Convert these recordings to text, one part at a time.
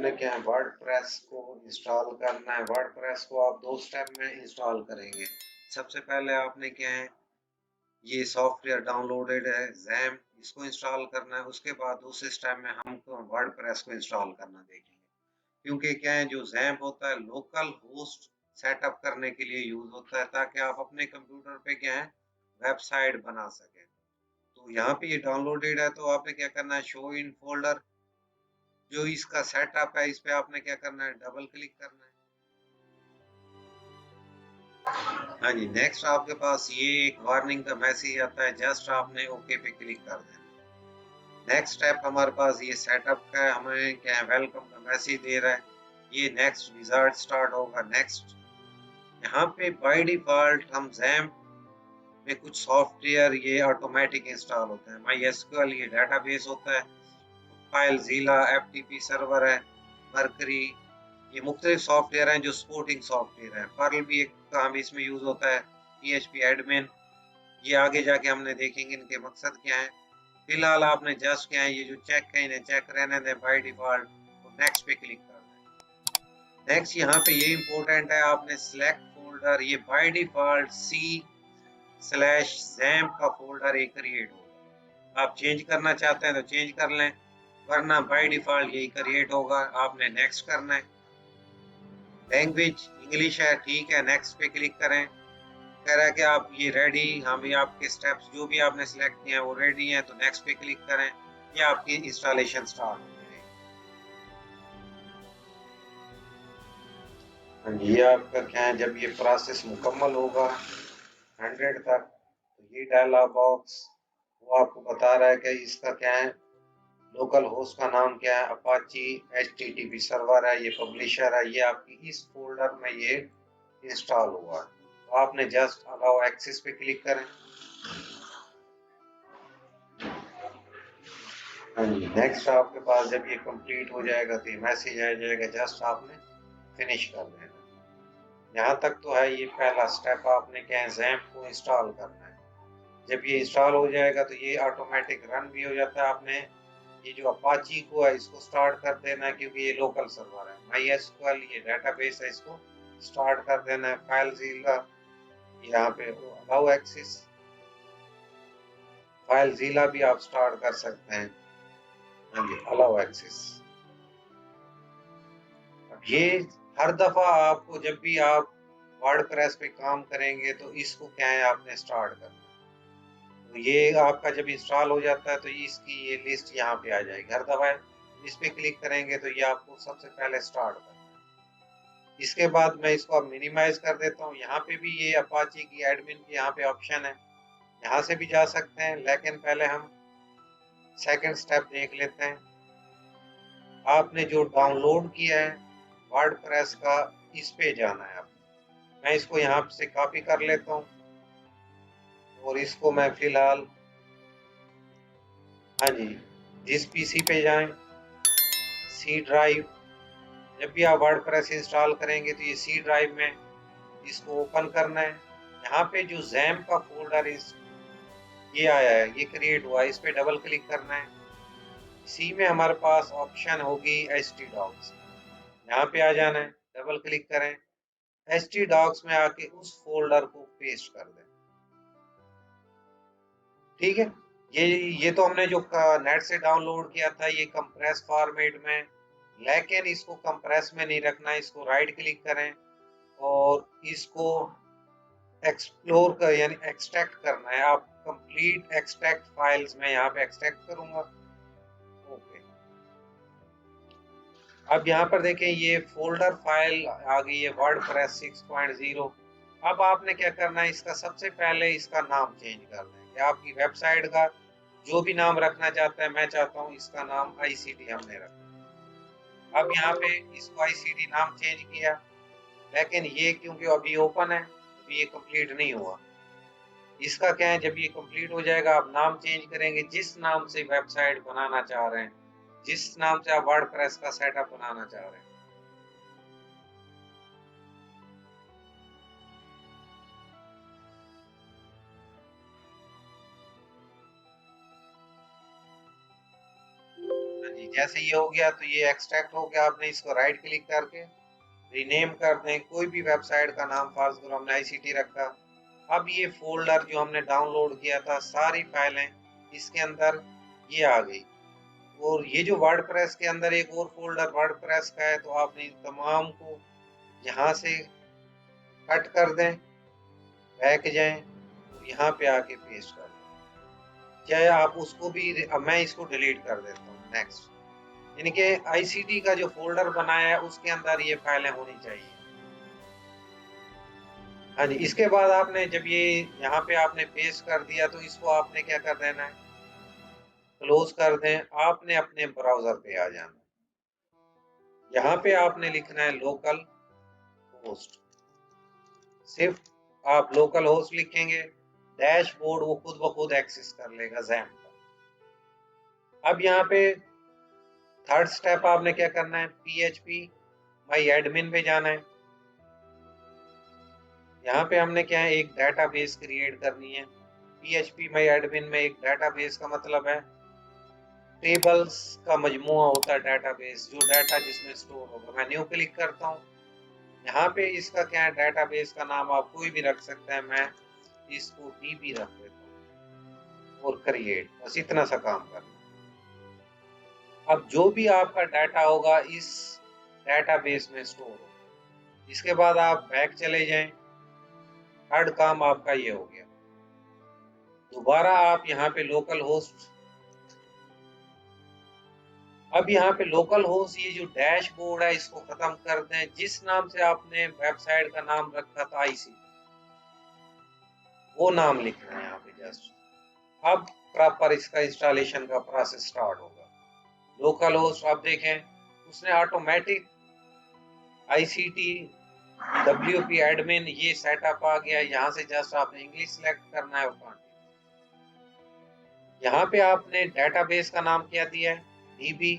आपने क्या है वर्डप्रेस को इंस्टॉल करना है। वर्डप्रेस को आप दो स्टेप में इंस्टॉल करेंगे। सबसे पहले आपने क्या है ये सॉफ्टवेयर डाउनलोडेड है ज़ैम, इसको इंस्टॉल करना है। उसके बाद दूसरे स्टेप में हमको वर्डप्रेस को इंस्टॉल करना देखेंगे। क्योंकि क्या है जो ज़ैम होता है लोकल होस्ट सेटअप करने के लिए यूज होता है ताकि आप अपने कंप्यूटर पे क्या है वेबसाइट बना सकें। तो यहाँ पे ये डाउनलोडेड है तो आपने क्या करना है शो इन फोल्डर, जो इसका सेटअप है इस पे आपने क्या करना है डबल क्लिक करना है। हाँ जी, नेक्स्ट आपके पास ये एक वार्निंग का मैसेज आता है, जस्ट आपने ओके पे क्लिक कर देना। नेक्स्ट स्टेप हमारे पास ये सेटअप का है, हमें क्या है वेलकम का मैसेज दे रहा है। ये नेक्स्ट विजार्ड स्टार्ट होगा। नेक्स्ट यहाँ पे बाय डिफॉल्ट हम ज़ैम में कुछ सॉफ्टवेयर ये ऑटोमेटिक इंस्टॉल होते हैं। माई एसक्यूएल ये डेटाबेस होता है, फाइलज़ीला एफटीपी सर्वर है, मरकरी, ये मुख्तलिफ सॉफ्टवेयर हैं जो सपोर्टिंग सॉफ्टवेयर है। पर्ल भी एक काम इसमें यूज होता है, पीएचपी एडमिन, ये आगे जाके हमने देखेंगे इनके मकसद क्या है। फिलहाल आपने जस्ट क्या है ये जो चेक है इन्हें चेक रहने दें बाय डिफॉल्ट, तो नेक्स्ट पे क्लिक कर दें। नेक्स्ट यहाँ पे ये इंपॉर्टेंट है, आपने सिलेक्ट फोल्डर, ये बाय डिफॉल्ट C/ज़ैम का फोल्डर एक क्रिएट होगा। आप चेंज करना चाहते हैं तो चेंज कर लें, वरना बाय डिफॉल्ट यही क्रिएट होगा। आपने नेक्स्ट करना है। लैंग्वेज इंग्लिश है, ठीक है, नेक्स्ट पे क्लिक करें। कह रहा है कि आप ये रेडी, हाँ भी आपके स्टेप्स जो भी आपने सिलेक्ट किए हैं वो रेडी हैं, तो नेक्स्ट पे क्लिक करें। ये आपकी इंस्टॉलेशन स्टार्ट हो जाएगी। हाँ जी, ये आपका क्या है जब ये प्रोसेस मुकम्मल होगा 100 तक, तो ये डायलॉग बॉक्स वो आपको बता रहा है कि इसका क्या है लोकल होस्ट का नाम क्या है, अपाची एचटीटीपी सर्वर है, ये पब्लिशर है, ये आपकी इस फोल्डर में ये इंस्टॉल हुआ है। तो आपने जस्ट अलाउ एक्सेस पे क्लिक करें। हाँ जी, नेक्स्ट आपके पास जब ये कंप्लीट हो जाएगा तो ये मैसेज आ जाएगा, जस्ट आपने फिनिश कर देना। यहाँ तक तो है ये पहला स्टेप, आपने क्या है ज़ैम्प को इंस्टॉल करना है। जब ये इंस्टॉल हो जाएगा तो ये ऑटोमेटिक रन भी हो जाता है। आपने ये जो अपाची को है इसको स्टार्ट कर देना है क्योंकि ये लोकल सर्वर है। माई एसक्यूएल ये डेटाबेस है, इसको स्टार्ट कर देना है। फाइलज़ीला यहाँ पे अलाउ एक्सेस, फाइलज़ीला भी आप स्टार्ट कर सकते हैं। हाँ जी, अलाउ एक्सेस। अब ये हर दफा आपको जब भी आप वर्डप्रेस पे काम करेंगे तो इसको क्या है आपने स्टार्ट करना है। तो ये आपका जब इंस्टॉल हो जाता है तो इसकी ये लिस्ट यहाँ पे आ जाएगी। हर दफा इस पे क्लिक करेंगे तो ये आपको सबसे पहले स्टार्ट करना है। इसके बाद मैं इसको अब मिनिमाइज कर देता हूँ। यहाँ पे भी ये अपाची की एडमिन की यहाँ पे ऑप्शन है, यहाँ से भी जा सकते हैं, लेकिन पहले हम सेकंड स्टेप देख लेते हैं। आपने जो डाउनलोड किया है वर्डप्रेस का, इस पे जाना है आपको। मैं इसको यहाँ से कॉपी कर लेता हूँ और इसको मैं फिलहाल, हाँ जी, जिस पीसी पे जाएं सी ड्राइव, जब भी आप वर्डप्रेस इंस्टॉल करेंगे तो ये सी ड्राइव में इसको ओपन करना है। यहाँ पे जो ज़ैम का फोल्डर इस ये आया है ये क्रिएट हुआ है, इस पे डबल क्लिक करना है। इसी में हमारे पास ऑप्शन होगी htdocs, यहाँ पे आ जाना है, डबल क्लिक करें। htdocs में आके उस फोल्डर को पेस्ट कर दें। ठीक है, ये तो हमने जो नेट से डाउनलोड किया था ये कंप्रेस फॉर्मेट में, लेकिन इसको कंप्रेस में नहीं रखना है। इसको राइट क्लिक करें और इसको एक्सप्लोर कर यानी एक्सट्रैक्ट करना है। आप कंप्लीट एक्सट्रैक्ट फाइल्स में यहाँ पे एक्सट्रैक्ट करूंगा। ओके, अब यहाँ पर देखें ये फोल्डर फाइल आ गई है वर्डप्रेस 6.0। अब आपने क्या करना है, इसका सबसे पहले इसका नाम चेंज करना है कि आपकी वेबसाइट का जो भी नाम रखना चाहता है। मैं चाहता हूँ इसका नाम आईसीटी हमने रखा। अब यहाँ पे इसको आईसीटी नाम चेंज किया, लेकिन ये क्योंकि अभी ओपन है अभी ये कंप्लीट नहीं हुआ। इसका क्या है जब ये कंप्लीट हो जाएगा आप नाम चेंज करेंगे, जिस नाम से वेबसाइट बनाना चाह रहे हैं, जिस नाम से आप वर्डप्रेस का सेटअप बनाना चाह रहे हैं। हाँ जी, जैसे ये हो गया तो ये एक्सट्रैक्ट हो गया। आपने इसको राइट क्लिक करके रीनेम कर दें, कोई भी वेबसाइट का नाम, फर्ज करो हमने आईसीटी रखा। अब ये फोल्डर जो हमने डाउनलोड किया था, सारी फाइलें इसके अंदर ये आ गई। और ये जो वर्डप्रेस के अंदर एक और फोल्डर वर्डप्रेस का है, तो आपने इन तमाम को यहाँ से कट कर दें, बैक जाएं और यहाँ पे आके पेस्ट कर दें। चाहे आप उसको भी, मैं इसको डिलीट कर देता हूँ। नेक्स्ट, यानी कि आईसीटी का जो फोल्डर बनाया है उसके अंदर ये फाइलें होनी चाहिए। हाँ जी, इसके बाद आपने जब ये यहाँ पे आपने पेस्ट कर दिया तो इसको आपने क्या कर देना है, क्लोज कर दें। आपने अपने ब्राउजर पे आ जाना, यहाँ पे आपने लिखना है लोकल होस्ट। सिर्फ आप लोकल होस्ट लिखेंगे, डैशबोर्ड वो खुद ब खुद एक्सेस कर लेगा ज़ैम्प का। अब यहाँ पे थर्ड स्टेप आपने क्या करना है, PHP माई एडमिन पे जाना है। यहाँ पे हमने क्या है, एक डेटाबेस क्रिएट करनी है। PHP माई एडमिन में एक डेटाबेस का मतलब है टेबल्स का मजमुआ होता है डेटाबेस, जो डाटा जिसमें स्टोर होगा। मैं न्यू क्लिक करता हूँ। यहाँ पे इसका क्या है, डेटाबेस का नाम आप कोई भी रख सकते हैं। मैं इसको DB रख देता हूँ और क्रिएट, बस इतना सा काम करना। अब जो भी आपका डाटा होगा इस डेटाबेस में स्टोर होगा। इसके बाद आप बैक चले जाएं। थर्ड काम आपका ये हो गया। दोबारा आप यहाँ पे लोकल होस्ट, अब यहाँ पे लोकल होस्ट, ये जो डैशबोर्ड है इसको खत्म कर दें। जिस नाम से आपने वेबसाइट का नाम रखा था आईसी, वो नाम लिखना है यहाँ पे जस्ट। अब प्रॉपर इसका इंस्टॉलेशन का प्रोसेस स्टार्ट होगा। लोकल होस्ट, आप देखें उसने ऑटोमेटिक आईसीटी WP एडमिन ये सेटअप आ गया। यहाँ से जस्ट आपने इंग्लिश सेलेक्ट करना है और यहाँ पे आपने डेटाबेस का नाम क्या दिया है, DB।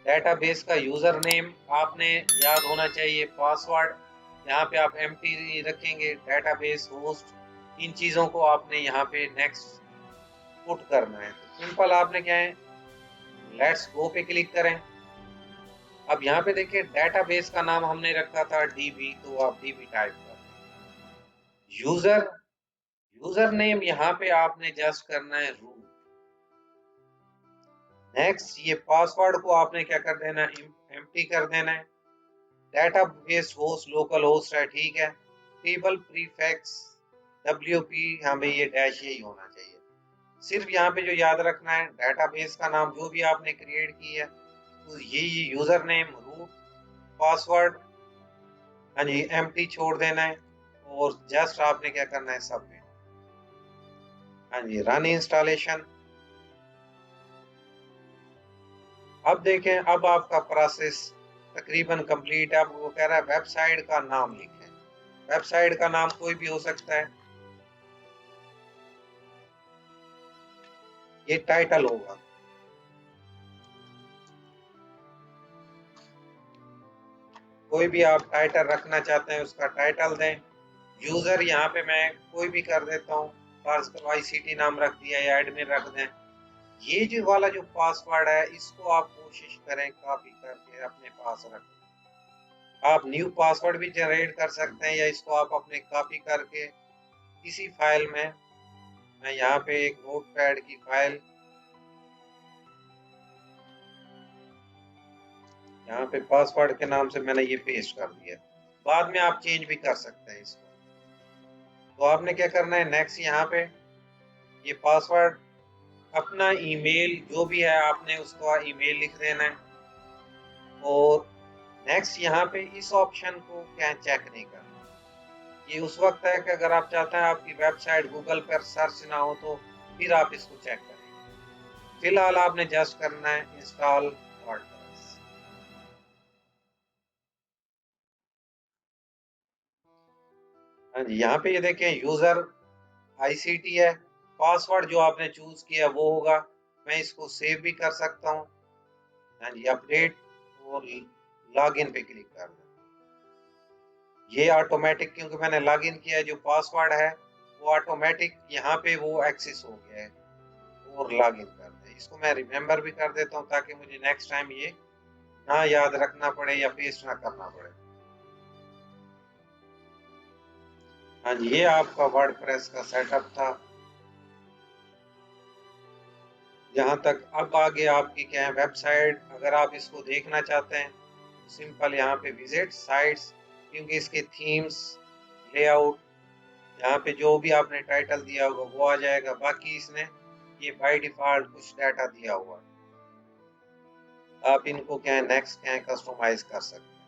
डेटाबेस का यूजर नेम आपने याद होना चाहिए, पासवर्ड यहाँ पे आप एम्प्टी रखेंगे, डेटाबेस होस्ट, इन चीजों को आपने यहाँ पे नेक्स्ट पुट करना है। तो सिंपल आपने क्या है, लेट्स गो पे क्लिक करें। अब यहाँ पे देखिए डेटाबेस का नाम हमने रखा था DB, तो आप DB टाइप कर। यूजर नेम यहाँ पे आपने जस्ट करना है रूट। नेक्स्ट, ये पासवर्ड को आपने क्या कर देना है, एम्प्टी कर देना है। डेटाबेस होस्ट लोकल होस्ट है, ठीक है। टेबल प्रीफिक्स WP, हाँ भाई ये डैश यही होना चाहिए। सिर्फ यहाँ पे जो याद रखना है, डेटाबेस का नाम जो भी आपने क्रिएट की है, तो ये यूजर नेम, रूट, पासवर्ड, हाँ जी एम्प्टी छोड़ देना है। और जस्ट आपने क्या करना है, सबमिट। हाँ जी, रन इंस्टॉलेशन। अब देखें, अब आपका प्रोसेस तकरीबन कंप्लीट है। अब वो कह रहा है वेबसाइट का नाम लिखें। वेबसाइट का नाम कोई भी हो सकता है, ये टाइटल होगा। कोई भी आप टाइटल रखना चाहते हैं उसका टाइटल दें। यूजर यहाँ पे मैं कोई भी कर देता हूँ, फर्ज करो आईसीटी नाम रख दिया या एडमिन रख दें। ये जो वाला जो पासवर्ड है इसको आप कोशिश करें कॉपी करके अपने पास रखें। आप न्यू पासवर्ड भी जनरेट कर सकते हैं या इसको आप अपने कॉपी करके किसी फाइल में, मैं यहाँ पे एक नोटपैड की फाइल, यहाँ पे पासवर्ड के नाम से मैंने ये पेस्ट कर दिया। बाद में आप चेंज भी कर सकते हैं इसको। तो आपने क्या करना है, नेक्स्ट यहाँ पे ये पासवर्ड, अपना ईमेल जो भी है आपने उसको ईमेल लिख देना है। और नेक्स्ट यहाँ पे इस ऑप्शन को क्या चेक नहीं करना। ये उस वक्त है कि अगर आप चाहते हैं आपकी वेबसाइट गूगल पर सर्च ना हो तो फिर आप इसको चेक करें। फिलहाल आपने जस्ट करना है इंस्टॉल वर्डप्रेस। हाँ जी, यहाँ पे ये देखें यूजर आईसीटी है, पासवर्ड जो आपने चूज किया वो होगा। मैं इसको सेव भी कर सकता हूँ। हाँ जी, अपडेट और लॉगिन पे क्लिक कर दें। ये ऑटोमेटिक, क्योंकि मैंने लॉगिन किया, जो पासवर्ड है वो ऑटोमेटिक यहाँ पे वो एक्सेस हो गया है। और लॉग इन कर दें। इसको मैं रिमेंबर भी कर देता हूँ ताकि मुझे नेक्स्ट टाइम ये ना याद रखना पड़े या पेस्ट ना करना पड़े। हाँ जी, ये आपका वर्डप्रेस का सेटअप था। जहाँ तक अब आगे आपकी क्या है वेबसाइट, अगर आप इसको देखना चाहते हैं तो सिंपल यहाँ पे विजिट साइट्स, क्योंकि इसके थीम्स, लेआउट, यहाँ पे जो भी आपने टाइटल दिया होगा वो आ जाएगा। बाकी इसने ये बाय डिफॉल्ट कुछ डाटा दिया हुआ है, आप इनको क्या है नेक्स्ट क्या है कस्टमाइज कर सकते हैं।